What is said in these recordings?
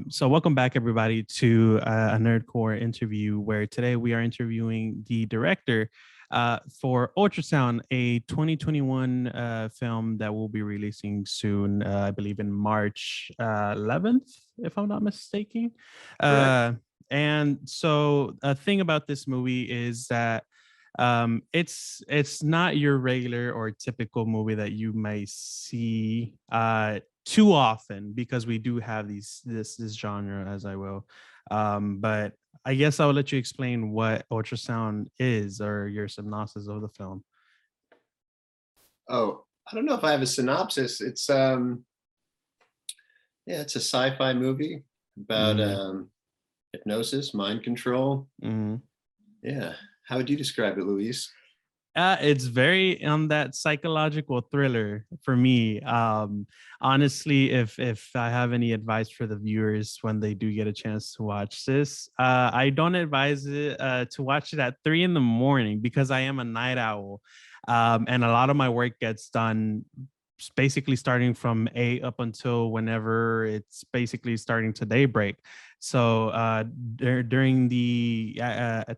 So welcome back, everybody, to a Nerdcore interview where today we are interviewing the director for Ultrasound, a 2021 film that will be releasing soon, I believe in March 11th, if I'm not mistaken. Correct. And so a thing about this movie is that it's not your regular or typical movie that you may see too often, because we do have this genre, as I will. But I guess I will let you explain what Ultrasound is, or your synopsis of the film. Oh, I don't know if I have a synopsis. It's a sci-fi movie about Mm, hypnosis, mind control. mm. Yeah. How would you describe it, Luis? It's very on that psychological thriller for me. Honestly, if I have any advice for the viewers when they do get a chance to watch this, I don't advise it to watch it at 3 in the morning, because I am a night owl, and a lot of my work gets done basically starting from 8 up until whenever it's basically starting to daybreak. So during the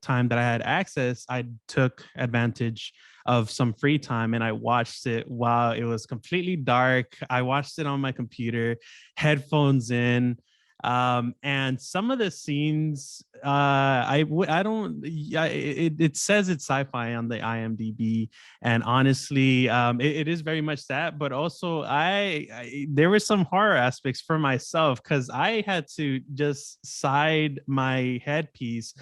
time that I had access, I took advantage of some free time and I watched it while it was completely dark. I watched it on my computer, headphones in. And some of the scenes, I don't, yeah, it says it's sci-fi on the IMDb, and honestly, it is very much that. But also, there were some horror aspects for myself, because I had to just side my headpiece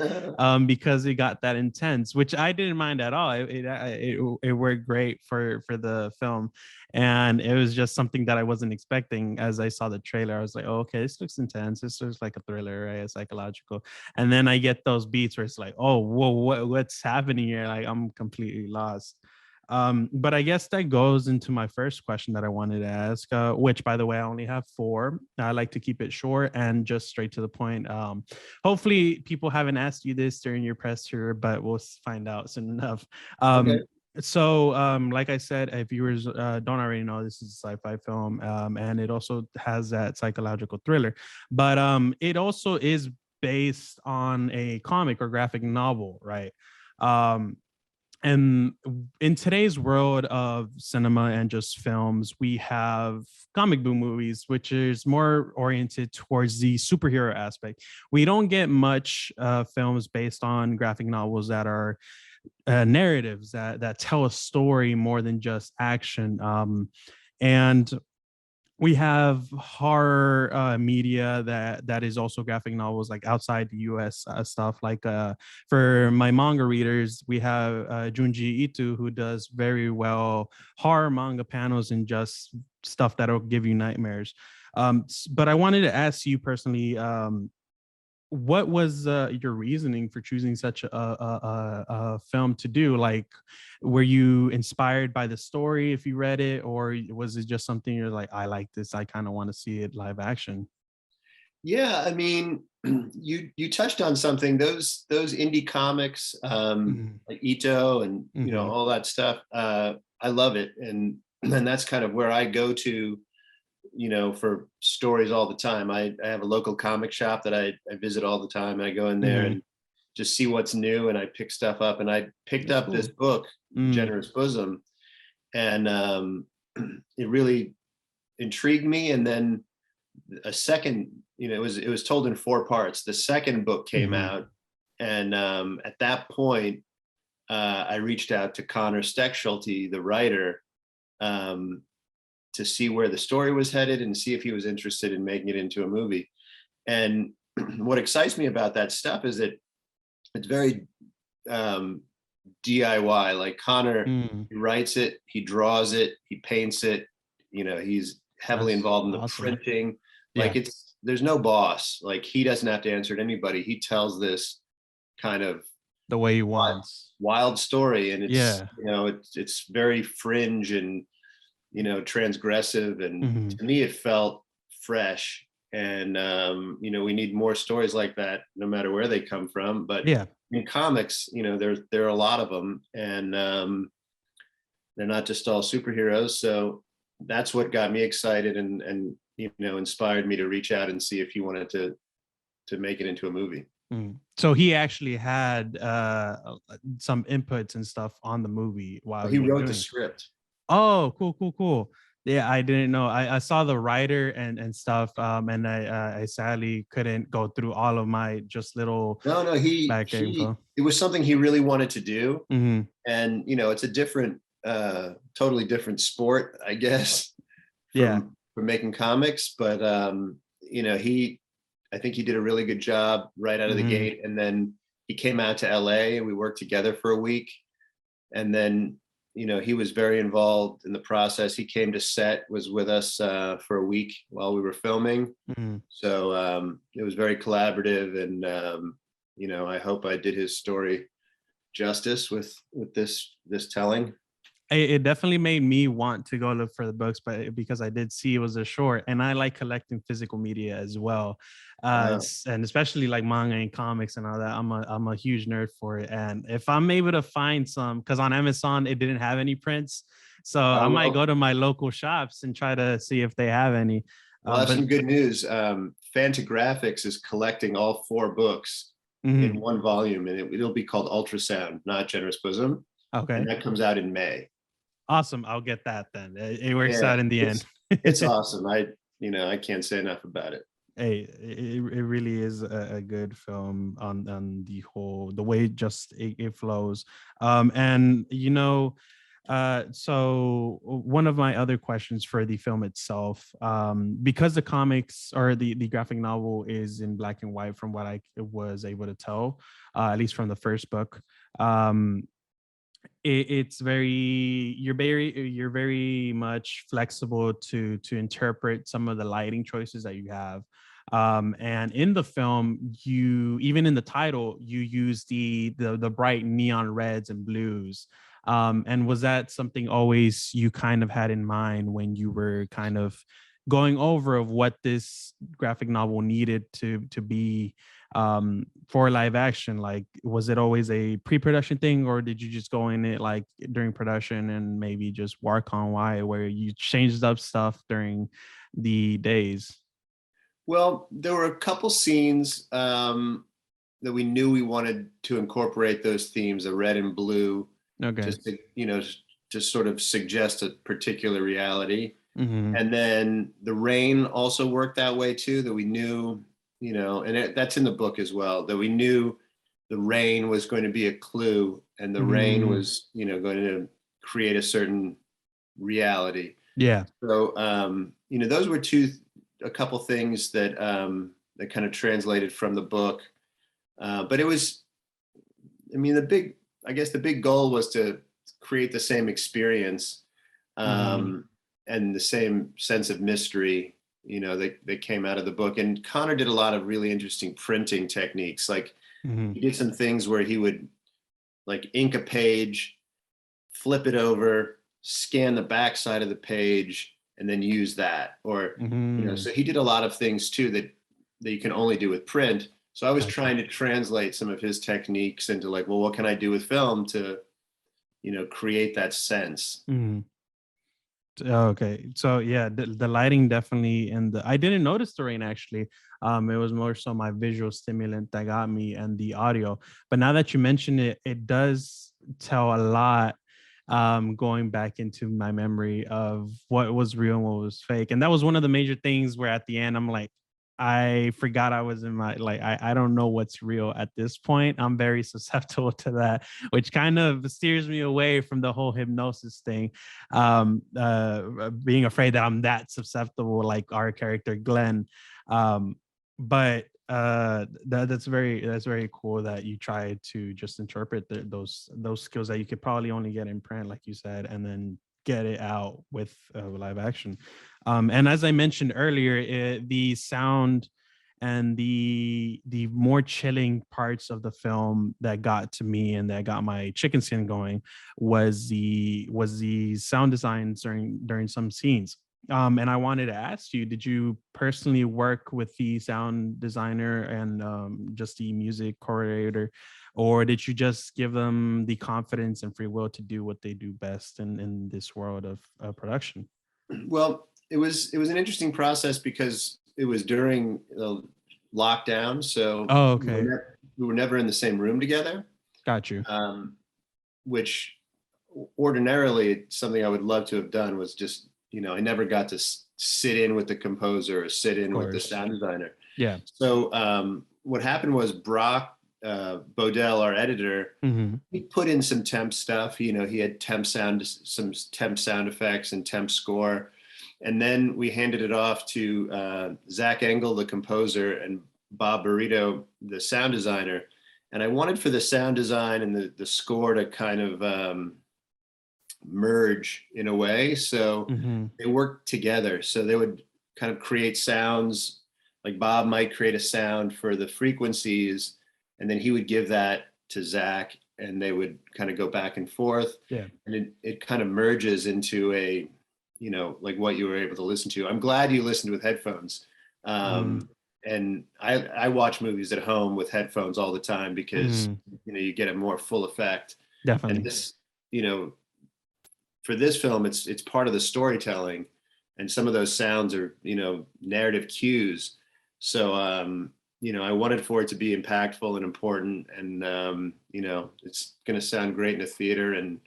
because it got that intense, which I didn't mind at all. It worked great for the film, and it was just something that I wasn't expecting. As I saw the trailer, I was like, oh, okay, this looks intense. This looks like a thriller, right? A psychological. And then I get those beats where it's like, oh, whoa, what's happening here? Like, I'm completely lost. But I guess that goes into my first question that I wanted to ask, which, by the way, I only have four. I like to keep it short and just straight to the point. Hopefully, people haven't asked you this during your press tour, but we'll find out soon enough. Okay. So, like I said, if viewers don't already know, this is a sci-fi film, and it also has that psychological thriller. But it also is based on a comic or graphic novel, right? Um, and in today's world of cinema and just films, we have comic book movies, which is more oriented towards the superhero aspect. We don't get much films based on graphic novels that are narratives that tell a story more than just action. And we have horror media that is also graphic novels, like outside the US stuff. Like for my manga readers, we have Junji Ito, who does very well horror manga panels and just stuff that'll give you nightmares. But I wanted to ask you personally, what was your reasoning for choosing such a film to do? Like, were you inspired by the story if you read it, or was it just something you're like, I like this, I kind of want to see it live action? Yeah, I mean, you touched on something. Those indie comics, Mm-hmm. like Ito and Mm-hmm. all that stuff. I love it, and that's kind of where I go to, for stories all the time. I have a local comic shop that I visit all the time. I go in there Mm-hmm. and just see what's new, and I pick stuff up. And I picked That's up this cool. book, Mm. Generous Bosom, and it really intrigued me. And then a second, it was told in four parts. The second book came Mm-hmm. out, and at that point, I reached out to Connor Steckschulte, the writer, um, to see where the story was headed and see if he was interested in making it into a movie. And what excites me about that stuff is that it's very um, DIY. Like Connor, Mm. he writes it, he draws it, he paints it. He's heavily That's involved in the awesome. printing. Like Yeah, there's no boss. Like he doesn't have to answer to anybody. He tells this kind of the way he wild, wants. wild story, and Yeah. it's very fringe and transgressive, and Mm-hmm. to me it felt fresh. And we need more stories like that, no matter where they come from. But Yeah. in comics, there are a lot of them, and they're not just all superheroes. So that's what got me excited, and inspired me to reach out and see if he wanted to make it into a movie. So he actually had some inputs and stuff on the movie while He you were wrote the doing. script. Oh, cool. Yeah, I didn't know. I saw the writer and stuff, and I sadly couldn't go through all of my just little No, back info. it was something he really wanted to do, Mm-hmm. and it's a different, totally different sport, I guess, Yeah. from making comics. But I think he did a really good job right out of the Mm-hmm. gate, and then he came out to LA and we worked together for a week, and then he was very involved in the process. He came to set, was with us for a week while we were filming. Mm-hmm. So it was very collaborative, and I hope I did his story justice with this telling. It definitely made me want to go look for the books, but because I did see it was a short, and I like collecting physical media as well, and especially like manga and comics and all that. I'm a huge nerd for it, and if I'm able to find some, because on Amazon it didn't have any prints, so I might go to my local shops and try to see if they have any. Well, that's some good news. Fantagraphics is collecting all 4 books in one volume, and it'll be called Ultrasound, not Generous Bosom. Okay, and that comes out in May. Awesome. I'll get that then. It works out in the end. It's awesome. I can't say enough about it. Hey, it really is a good film on the way just it flows. And so one of my other questions for the film itself, because the comics or the graphic novel is in black and white, from what I was able to tell, at least from the first book, it's you're very much flexible to interpret some of the lighting choices that you have, and in the film, you even in the title, you use the bright neon reds and blues, and was that something always you kind of had in mind when you were kind of going over of what this graphic novel needed to be for live action? Like, was it always a pre-production thing, or did you just go in it like during production and maybe just work on where you changed up stuff during the days? Well, there were a couple scenes that we knew we wanted to incorporate those themes, the red and blue, just to, to sort of suggest a particular reality. And then the rain also worked that way too, that we knew, and that's in the book as well, that we knew the rain was going to be a clue, and the rain was, going to create a certain reality. Yeah. So, those were a couple things that that kind of translated from the book. But it was, the big goal was to create the same experience, and the same sense of mystery, that came out of the book. And Connor did a lot of really interesting printing techniques. Like he did some things where he would like ink a page, flip it over, scan the back side of the page, and then use that. Or, so he did a lot of things too that you can only do with print. So I was trying to translate some of his techniques into like, well, what can I do with film to, create that sense? Okay, so yeah, the lighting definitely, and I didn't notice the rain actually. It was more so my visual stimulant that got me, and the audio. But now that you mention it, it does tell a lot, going back into my memory of what was real and what was fake. And that was one of the major things where at the end I'm like, I forgot I was in my, like, I don't know what's real at this point. I'm very susceptible to that, which kind of steers me away from the whole hypnosis thing. Being afraid that I'm that susceptible, like our character Glenn. But that's very cool that you try to just interpret those skills that you could probably only get in print, like you said, and then get it out with live action. And as I mentioned earlier, the sound and the more chilling parts of the film that got to me and that got my chicken skin going was the sound design during some scenes. And I wanted to ask you, did you personally work with the sound designer and just the music coordinator, or did you just give them the confidence and free will to do what they do best in this world of production? Well, it was an interesting process because it was during the lockdown, so Oh, okay. we were never in the same room together, Got you. Of which ordinarily something I would love to have done was just, I never got to sit in with the composer or sit in with the course. sound designer. Yeah. So what happened was Brock Bodell, our editor, Hmm. he put in some temp stuff. He had some temp sound effects and temp score. And then we handed it off to Zach Engel, the composer, and Bob Burrito, the sound designer. And I wanted for the sound design and the score to kind of merge in a way. So Hmm. they worked together. So they would kind of create sounds, like Bob might create a sound for the frequencies, and then he would give that to Zach, and they would kind of go back and forth. Yeah. And it kind of merges into a, like what you were able to listen to. I'm glad you listened with headphones. Mm. And I watch movies at home with headphones all the time because, Hmm. you get a more full effect. And Definitely. this, for this film, it's part of the storytelling, and some of those sounds are, narrative cues. So, I wanted for it to be impactful and important, and it's going to sound great in a theater and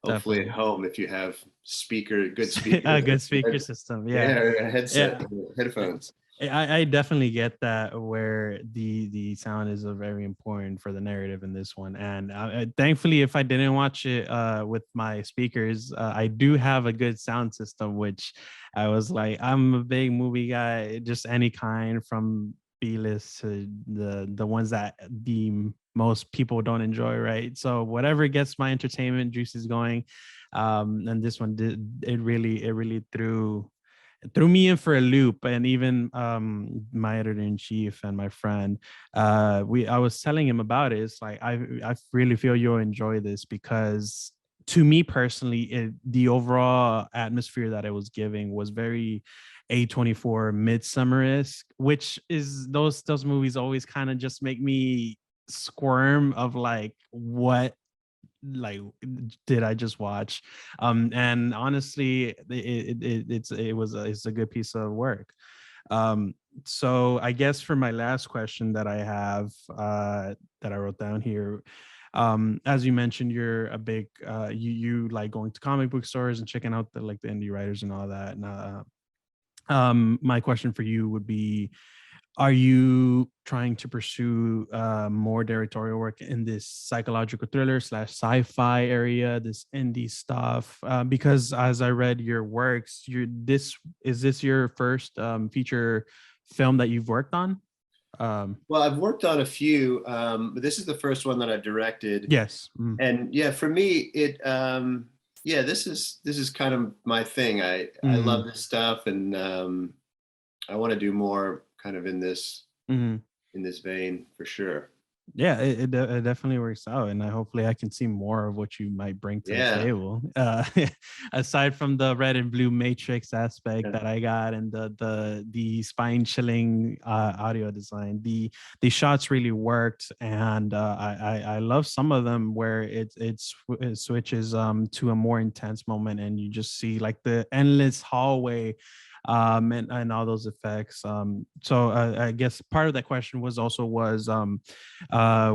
hopefully at Definitely. home if you have good speakers, A good speaker system. yeah, Yeah. or a headset, Yeah. headphones. I definitely get that where the sound is a very important for the narrative in this one, and thankfully, if I didn't watch it with my speakers, I do have a good sound system. Which I was like, I'm a big movie guy, just any kind from B-list to the ones that the most people don't enjoy, right? So whatever gets my entertainment juices going, and this one did it really threw me in for a loop. And even my editor-in-chief and my friend, I was telling him about it. It's like I really feel you'll enjoy this because to me personally, the overall atmosphere that it was giving was very A24 Midsummer-esque, which is those movies always kind of just make me squirm of like what like did I just watch. And honestly, it's a good piece of work. So I guess for my last question that I have, that I wrote down here, as you mentioned, you're a big you like going to comic book stores and checking out the indie writers and all that. And my question for you would be, are you trying to pursue more directorial work in this psychological thriller slash sci-fi area, this indie stuff? Because as I read your works, is this your first feature film that you've worked on? Well, I've worked on a few, but this is the first one that I've directed. Yes. Mm. And yeah, for me, yeah, this is kind of my thing. I Mm. love this stuff, and I want to do more kind of Mm. in this vein for sure. Yeah, it definitely works out, and hopefully I can see more of what you might bring to the Yeah. table. Aside from the red and blue matrix aspect Yeah. that I got, and the spine chilling audio design, the shots really worked, and I love some of them where it switches to a more intense moment, and you just see like the endless hallway and all those effects. So I guess part of that question was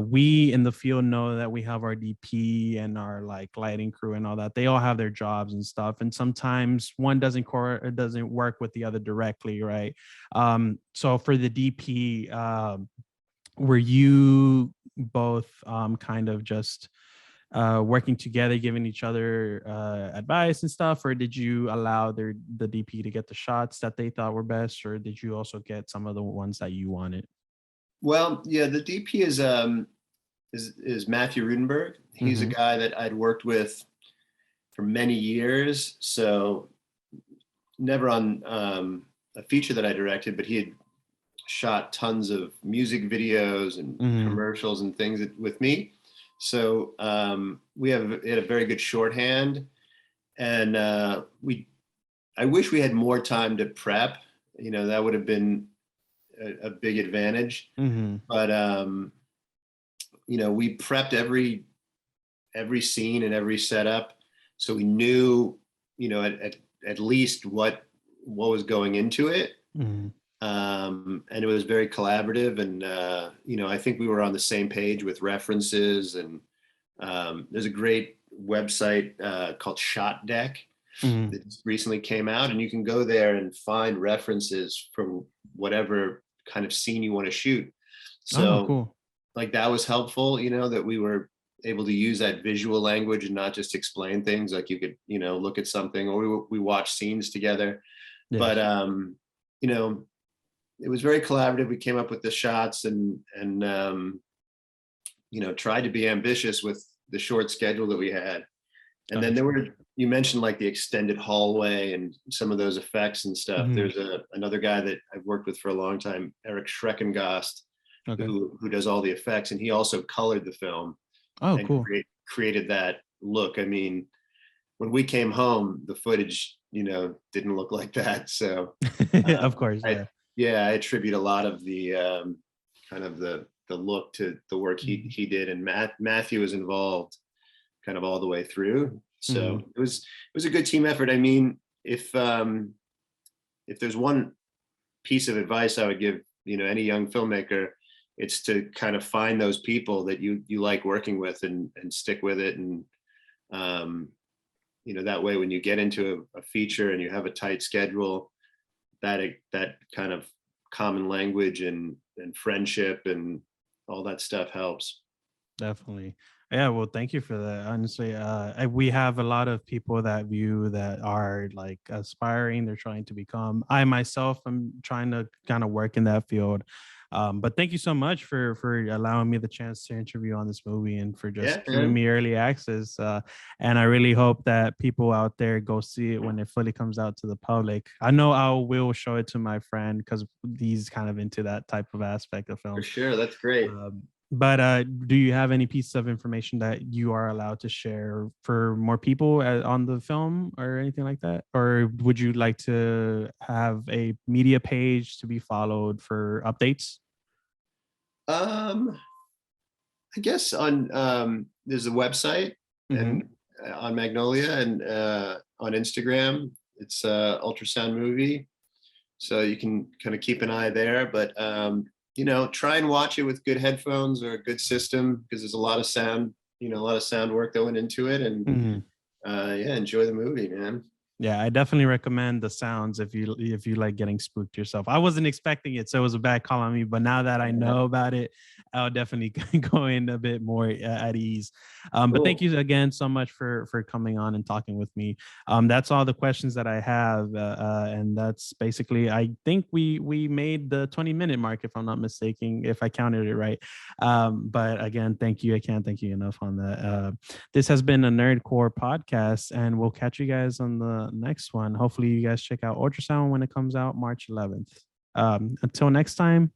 we in the field know that we have our DP and our like lighting crew and all that. They all have their jobs and stuff, and sometimes one doesn't work with the other directly, right? So for the DP, were you both kind of just working together, giving each other advice and stuff, or did you allow the DP to get the shots that they thought were best, or did you also get some of the ones that you wanted? Well, yeah, the DP is Matthew Rudenberg. He's a Mm-hmm. guy that I'd worked with for many years. So never on a feature that I directed, but he had shot tons of music videos and Mm-hmm. commercials and things with me. So we had a very good shorthand, and I wish we had more time to prep. That would have been a big advantage. Mm-hmm. But we prepped every scene and every setup, so we knew, at least what what was going into it. Mhm. And it was very collaborative, and I think we were on the same page with references. And there's a great website called Shot Deck Mhm. that recently came out, and you can go there and find references from whatever kind of scene you want to shoot. Oh, So cool. like that was helpful, that we were able to use that visual language and not just explain things. Like you could, look at something, or we watch scenes together. But Yes. you know, it was very collaborative. We came up with the shots, and tried to be ambitious with the short schedule that we had. And then there Gotcha. were, you mentioned like the extended hallway and some of those effects and stuff. Mhm. There's another guy that I've worked with for a long time, Eric Schreckengost, Okay. who does all the effects, and he also colored the film Oh, and cool. created that look. I mean, when we came home, the footage, didn't look like that. So Of course, I yeah. yeah, I attribute a lot of the kind of the look to the work Mhm. he did, and Matthew was involved kind of all the way through. So Mhm. it was a good team effort. I mean, if there's one piece of advice I would give, any young filmmaker, it's to kind of find those people that you like working with, and stick with it. And um, that way when you get into a feature and you have a tight schedule, that kind of common language and friendship and all that stuff helps. Definitely. Yeah, well, thank you for that. Honestly, we have a lot of people that view that are like aspiring. They're trying to become. I myself am trying to kind of work in that field. But thank you so much for allowing me the chance to interview on this movie and for just Yeah, giving man. me early access. And I really hope that people out there go see it when it fully comes out to the public. I know I will show it to my friend because he's kind of into that type of aspect of For film. sure. That's great. But do you have any piece of information that you are allowed to share for more people on the film or anything like that? Or would you like to have a media page to be followed for updates? Um, I guess on there's a website, Hmm. and on Magnolia, and on Instagram, it's Ultrasound Movie. So you can kind of keep an eye there, but try and watch it with good headphones or a good system, because there's a lot of sound, a lot of sound work that went into it. And Hmm. yeah, enjoy the movie, man. Yeah, I definitely recommend the sounds if you like getting spooked yourself. I wasn't expecting it, so it was a bad call on me. But now that I Yeah. know about it, I'll definitely go in a bit more at ease. But thank Cool. you again so much for coming on and talking with me. That's all the questions that I have, and that's basically. I think we made the 20-minute mark, if I'm not mistaken, if I counted it right. But again, thank you. I can't thank you enough on that. This has been a Nerdcore podcast, and we'll catch you guys on the next one. Hopefully, you guys check out Ultrasound when it comes out March 11th. Until next time,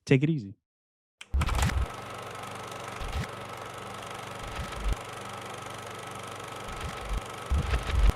take it easy.